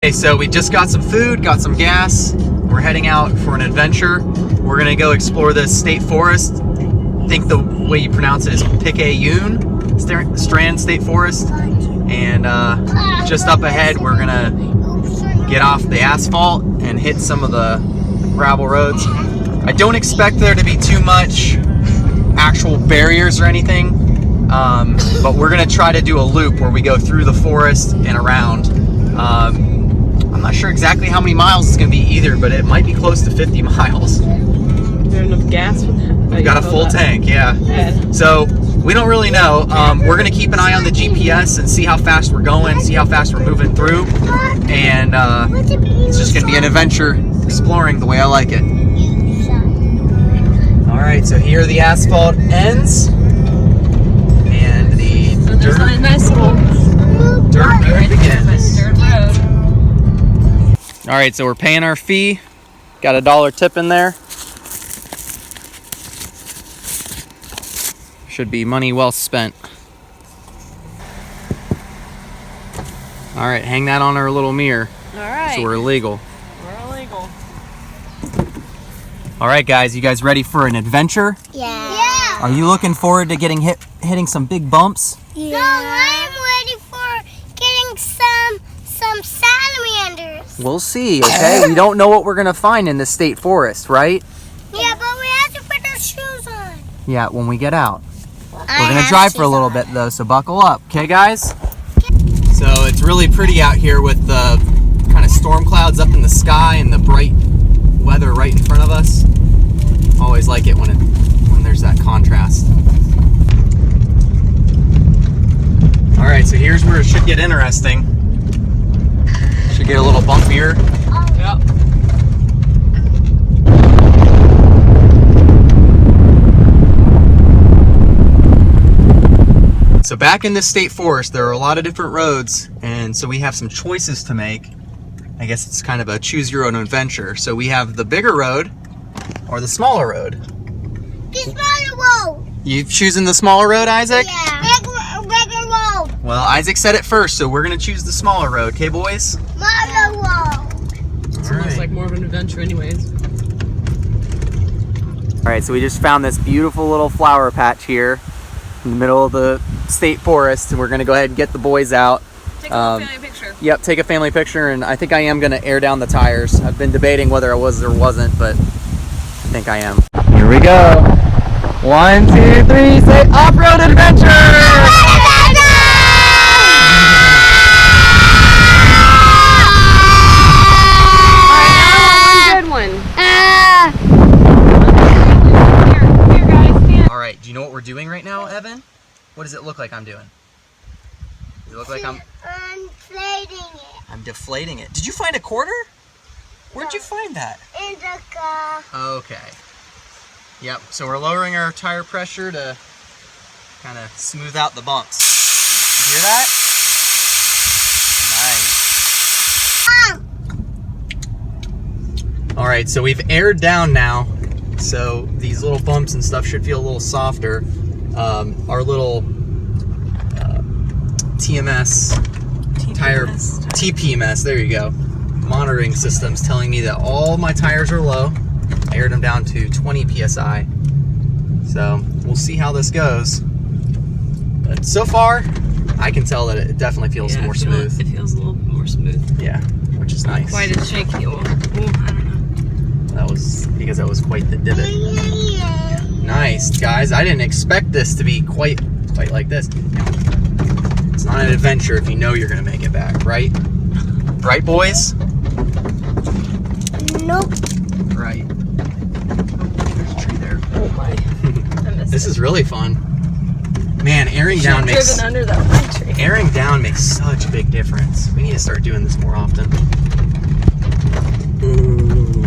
Okay, so we just got some food, got some gas. We're heading out for an adventure. We're gonna go explore the state forest. I think the way you pronounce it is Picayune, Strand State Forest. And just up ahead, we're gonna get off the asphalt and hit some of the gravel roads. I don't expect there to be too much actual barriers or anything, but we're gonna try to do a loop where we go through the forest and around. I'm not sure exactly how many miles it's gonna be either, but it might be close to 50 miles. Is there enough gas for that? We've got a full tank, yeah. So we don't really know. We're gonna keep an eye on the GPS and see how fast we're going, see how fast we're moving through, and it's just gonna be an adventure exploring the way I like it. All right, so here the asphalt ends, and the there's a nice little dirt road begins. dirt road. All right, so we're paying our fee. Got a $1 tip in there. Should be money well spent. All right, hang that on our little mirror. All right. So we're illegal. We're illegal. All right, guys, you guys ready for an adventure? Yeah. Are you looking forward to getting hitting some big bumps? Yeah. No, I'm ready for getting some salamanders. We'll see, okay? We don't know what we're gonna find in the state forest, right? Yeah, but we have to put our shoes on. Yeah, when we get out. We're gonna drive for a little bit though, so buckle up, okay, guys? So it's really pretty out here with the kind of storm clouds up in the sky and the bright weather right in front of us. Always like it when there's that contrast. All right, so here's where it should get interesting. Should get a little bumpier. Yep. So back in this state forest, there are a lot of different roads, and so we have some choices to make. I guess it's kind of a choose your own adventure. So we have the bigger road or the smaller road. The smaller road. You choosing the smaller road, Isaac? Yeah. Bigger road. Well, Isaac said it first, so we're gonna choose the smaller road, okay, boys? Smaller road. It looks like more of an adventure anyways. All right, so we just found this beautiful little flower patch here in the middle of the state forest, and we're gonna go ahead and get the boys out. Take a family picture. Yep, take a family picture, and I think I am gonna air down the tires. I've been debating whether I was or wasn't, but I think I am. Here we go. 1, 2, 3, say off-road adventure! Alright, do you know what we're doing right now, Evan? What does it look like I'm doing? Does it look like I'm deflating it. I'm deflating it. Did you find a quarter? Where'd you find that? In the car. Okay. Yep, so we're lowering our tire pressure to kind of smooth out the bumps. You hear that? Nice. Alright, so we've aired down now. So these little bumps and stuff should feel a little softer. Our little TPMS, there you go. Monitoring system's telling me that all my tires are low. I aired them down to 20 PSI. So we'll see how this goes. But so far, I can tell that it definitely feels more smooth. It feels a little more smooth. Yeah, which is nice. Quite as shaky. I don't know. That was because that was quite the divot. Nice, guys. I didn't expect this to be quite like this. It's not an adventure if you know you're gonna make it back, right? Right, boys? Nope. Right. There's a tree there. Oh my. This is really fun. Man, airing down makes under that pine tree. Airing down makes such a big difference. We need to start doing this more often. Ooh.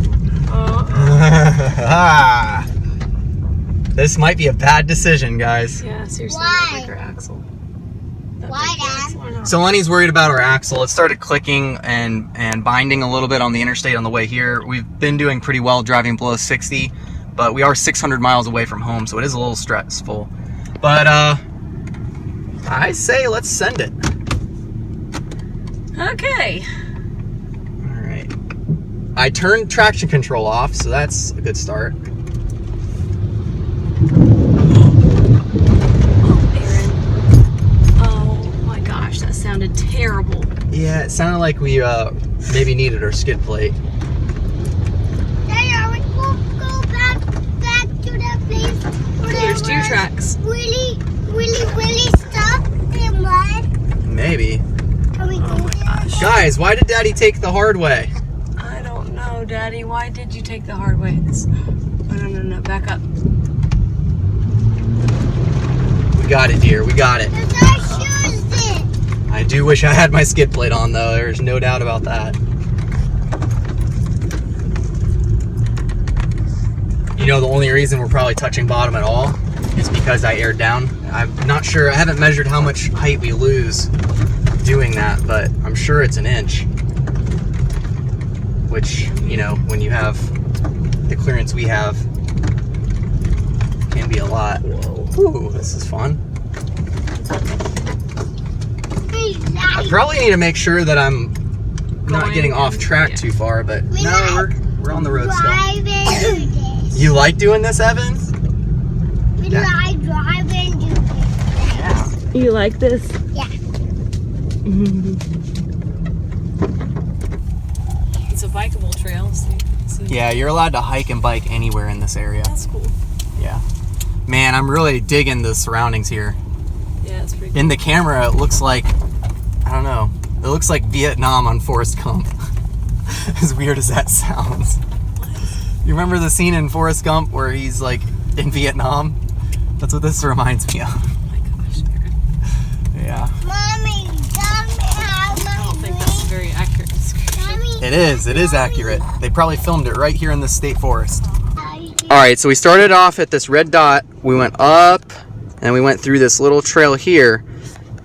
This might be a bad decision, guys. Yeah, seriously. Why? Like our axle. Why, Dad? So Lenny's worried about our axle. It started clicking and binding a little bit on the interstate on the way here. We've been doing pretty well driving below 60, but we are 600 miles away from home, so it is a little stressful. But I say let's send it. Okay. I turned traction control off, so that's a good start. That sounded terrible. Yeah, it sounded like we maybe needed our skid plate. Daddy, we'll go back to that place where There's there was Duratracs. really stuff in mud. Maybe. Can we go there? Guys, why did Daddy take the hard way? I don't know, Daddy. Why did you take the hard way? Oh, no. Back up. We got it, dear. We got it. Because our shoes did. I do wish I had my skid plate on, though. There's no doubt about that. You know, the only reason we're probably touching bottom at all is because I aired down. I'm not sure. I haven't measured how much height we lose doing that, but I'm sure it's an inch. Which, you know, when you have the clearance we have, can be a lot. Whoa. Ooh, this is fun. I probably need to make sure that I'm not getting off track too far, but no, we're on the road still. You like doing this, Evan? We like driving do this. Yeah. You like this? Yeah. It's a bikeable trail. So Yeah, you're allowed to hike and bike anywhere in this area. That's cool. Yeah. Man, I'm really digging the surroundings here. Yeah, it's pretty cool. In the camera, it looks like, I don't know, it looks like Vietnam on Forrest Gump. As weird as that sounds. You remember the scene in Forrest Gump where he's like in Vietnam? That's what this reminds me of. Oh my gosh, Aaron. Yeah. Mommy, tell me how I don't think that's a very accurate description. Mommy, It is accurate. They probably filmed it right here in the state forest. Alright, so we started off at this red dot, we went up, and we went through this little trail here.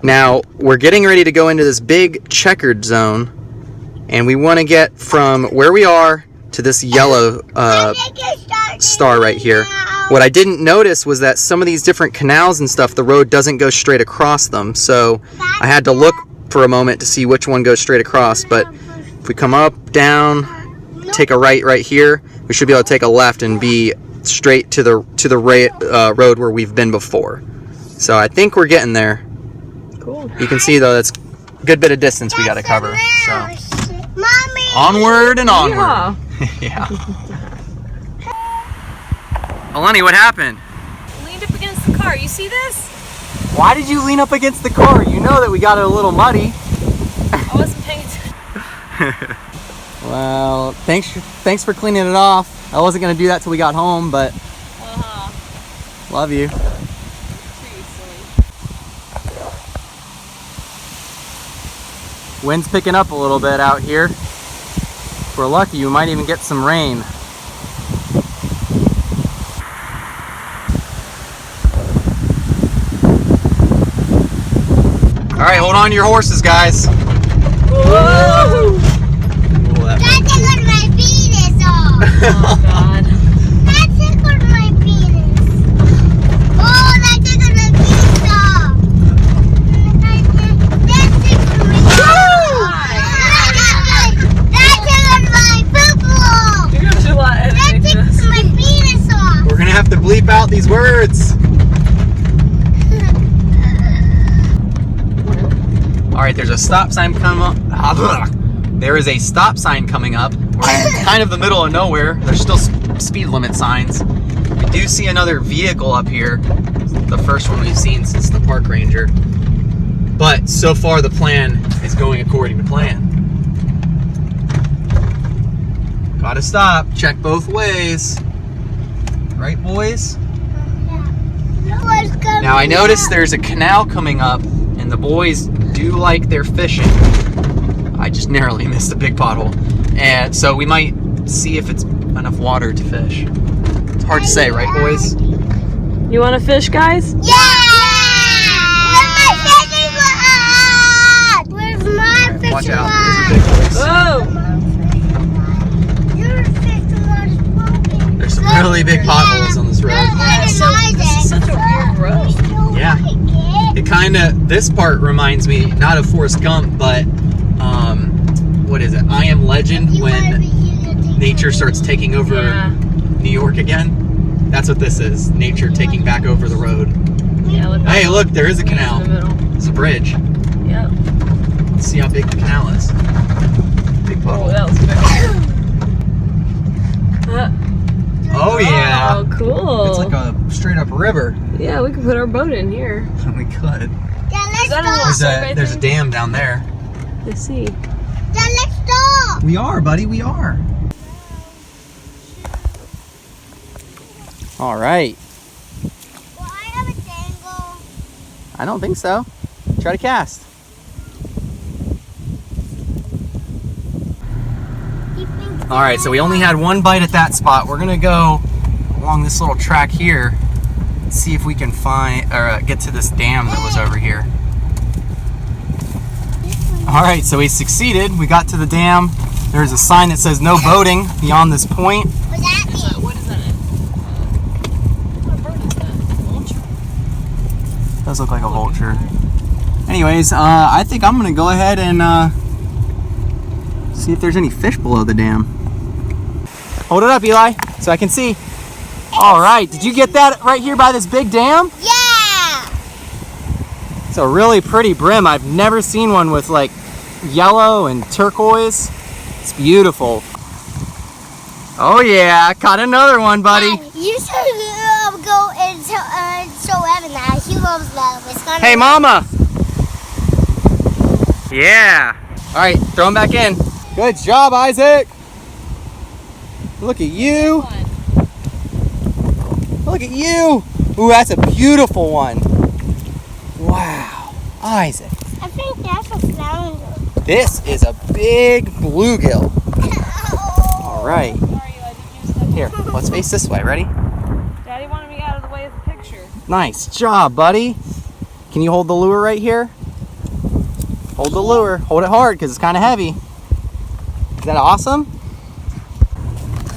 Now, we're getting ready to go into this big checkered zone, and we want to get from where we are to this yellow star right here. What I didn't notice was that some of these different canals and stuff, the road doesn't go straight across them, so I had to look for a moment to see which one goes straight across, but if we come up, down, take a right here, we should be able to take a left and be straight to the road where we've been before. So I think we're getting there. Cool. You can see though that's a good bit of distance we got to cover. So Mommy. onward and onward. Yeah. Yeah. Alani, what happened? Leaned up against the car. You see this? Why did you lean up against the car? You know that we got it a little muddy. I wasn't paying attention. Well, thanks for cleaning it off. I wasn't gonna do that till we got home, but love you. Wind's picking up a little bit out here. If we're lucky, we might even get some rain. All right, hold on to your horses, guys. Whoa! That tickled my penis off. Oh God. That tickled my penis. Oh, that tickled my penis off. That tickled my penis. That tickled my poo-poo. You're gonna do a lot of That editing tickled this. my penis off. We're gonna have to bleep out these words. All right, there's a stop sign coming up. There is a stop sign coming up. We're in kind of the middle of nowhere. There's still speed limit signs. We do see another vehicle up here. The first one we've seen since the park ranger. But so far the plan is going according to plan. Gotta stop, check both ways. Right, boys? Now I noticed there's a canal coming up and the boys do like their fishing. I just narrowly missed a big pothole. And so we might see if it's enough water to fish. It's hard to say, right, boys? You want to fish, guys? Yeah! Where's my fishing rod? Where's my fishing Watch out, rod? there's a big boys. Oh! Your fishing rod is broken. There's some really big potholes on this road. This is such a weird road. Yeah. It kinda, this part reminds me, not of Forrest Gump, but, what is it? I Am Legend, when nature starts taking over Yeah. New York again. That's what this is. Nature taking back over the road. Yeah, look. Hey, look, there is a In canal. the middle. There's a bridge. Yep. Let's see how big the canal is. Big Oh, puddle. that was big. Oh, yeah. Oh, cool. It's like a straight up river. Yeah, we could put our boat in here. We could. Yeah, Is that a let's little go. survey There's a thing? dam down there. Let's see. Yeah, let's go. We are, buddy, we are. All right. Will I have a dangle? I don't think so. Try to cast. All right, so we only had one bite at that spot. We're gonna go along this little track here, see if we can find or get to this dam that was over here. All right, so we succeeded. We got to the dam. There's a sign that says no boating beyond this point. What's that mean? What is that? What bird is that? Vulture? Does look like a vulture. Anyways, I think I'm gonna go ahead and see if there's any fish below the dam. Hold it up, Eli, so I can see. All right, did you get that right here by this big dam? Yeah. It's a really pretty brim. I've never seen one with like yellow and turquoise. It's beautiful. Oh yeah, I caught another one, buddy. Dad, you should go and show Evan that. He loves love. It's gonna Hey, Mama. Yeah. All right, throw him back in. Good job, Isaac. Look at you. Look at you. Ooh, that's a beautiful one. Wow, Isaac. I think that's a flounder. This is a big bluegill. All right. Sorry, Eli, did you step Here, let's face this way. Ready? Daddy wanted me out of the way of the picture. Nice job, buddy. Can you hold the lure right here? Hold the lure. Hold it hard because it's kind of heavy. Is that awesome?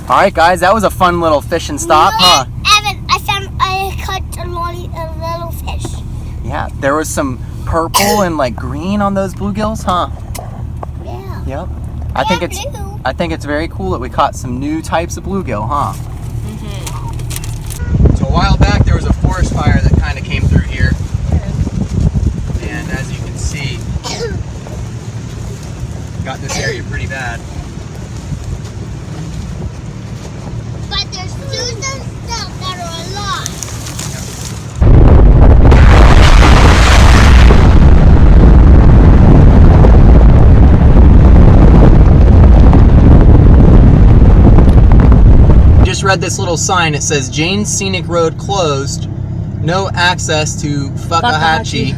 All right, guys, that was a fun little fishing stop, huh? Evan, I caught a little fish. Yeah, there was some purple and like green on those bluegills, huh? Yeah. Yep. I think it's very cool that we caught some new types of bluegill, huh? So a while back there was a forest fire that kind of came through here, and as you can see, got this area pretty bad. But there's still some stuff that are alive. Just read this little sign. It says Jane's Scenic Road closed. No access to Fakahatchee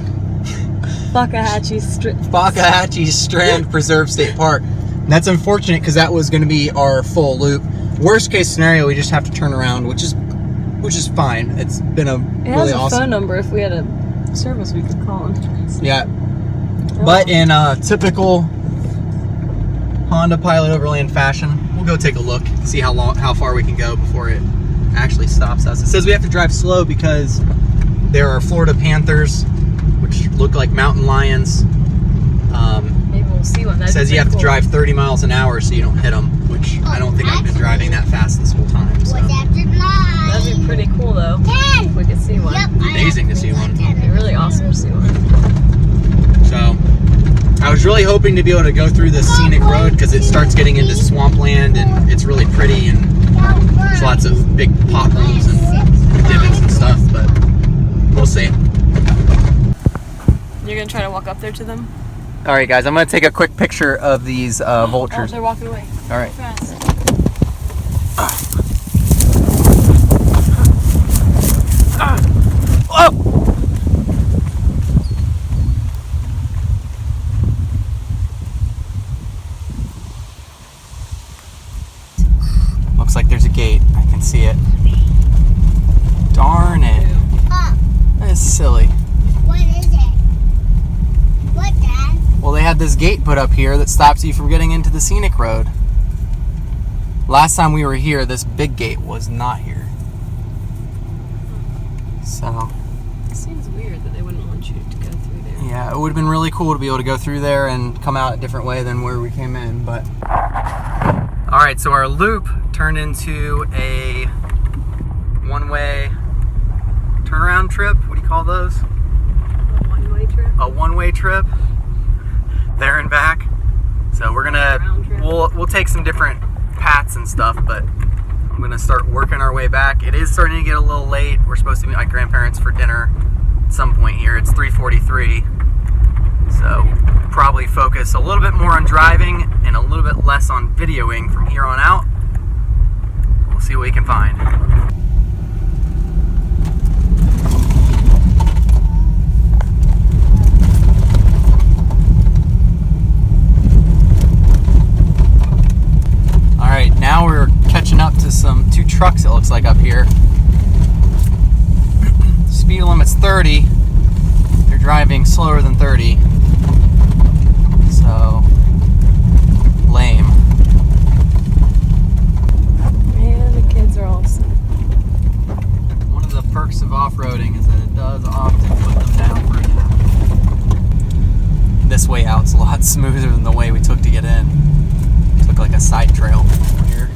Strand Preserve State Park. And that's unfortunate because that was going to be our full loop. Worst case scenario, we just have to turn around, which is fine. It's been a It really has a awesome. phone number. If we had a service, we could call him. Yeah. But in typical Honda Pilot Overland fashion, we'll go take a look, see how far we can go before it actually stops us. It says we have to drive slow because there are Florida panthers, which look like mountain lions. Maybe we'll see one. It says you have to drive 30 miles an hour so you don't hit them, which I don't think I've been driving that fast this whole time. So. That'd be pretty cool, though. If we could see one. Yep. Amazing to see one. It'd be really awesome to see one. So I was really hoping to be able to go through this scenic road because it starts getting into swampland and it's really pretty and there's lots of big potholes and divots and stuff, but we'll see. You're gonna try to walk up there to them? All right, guys, I'm going to take a quick picture of these Oh, vultures. they're walking away. All right. Fast. Oh! Looks like there's a gate. I can see it. Darn it. That is silly. What is it? What, Dad? Well, they had this gate put up here that stops you from getting into the scenic road. Last time we were here, this big gate was not here. So, It seems weird that they wouldn't want you to go through there. yeah, it would have been really cool to be able to go through there and come out a different way than where we came in, but... All right, so our loop turned into a one-way turnaround trip. What do you call those? A one-way trip. A one-way trip, there and back. So we're gonna, we'll take some different paths and stuff, but I'm gonna start working our way back. It is starting to get a little late. We're supposed to meet my grandparents for dinner at some point here. It's 3:43, so probably focus a little bit more on driving and a little bit less on videoing from here on out. We'll see what we can find. All right, now we're catching up to two trucks, it looks like, up here. Speed limit's 30. They're driving slower than 30. So, lame. Man, the kids are all sick. One of the perks of off-roading is that it does often put them down for a nap. This way out's a lot smoother than the way we took to get in. Took like a side trail here.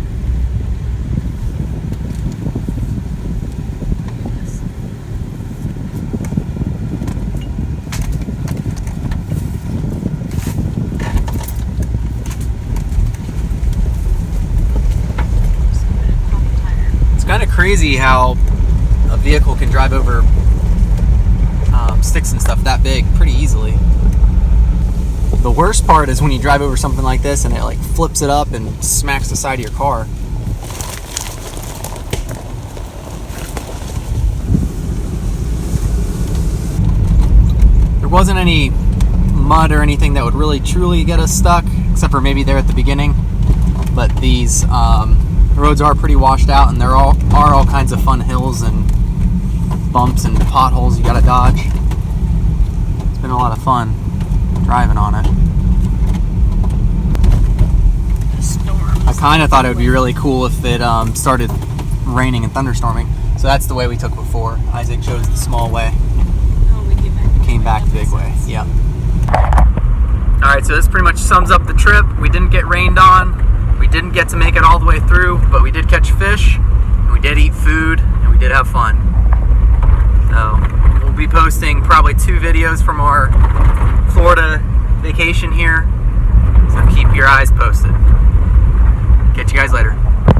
Kind of crazy how a vehicle can drive over sticks and stuff that big pretty easily. The worst part is when you drive over something like this and it like flips it up and smacks the side of your car. There wasn't any mud or anything that would really truly get us stuck, except for maybe there at the beginning, but these the roads are pretty washed out, and there are all kinds of fun hills and bumps and potholes you gotta dodge. It's been a lot of fun driving on it. I kind of thought it would be really cool if it started raining and thunderstorming. So that's the way we took before. Isaac chose the small way. Came back the big way. Yeah. All right, so this pretty much sums up the trip. We didn't get rained on. We didn't get to make it all the way through, but we did catch fish, and we did eat food, and we did have fun. So we'll be posting probably 2 videos from our Florida vacation here, so keep your eyes posted. Catch you guys later.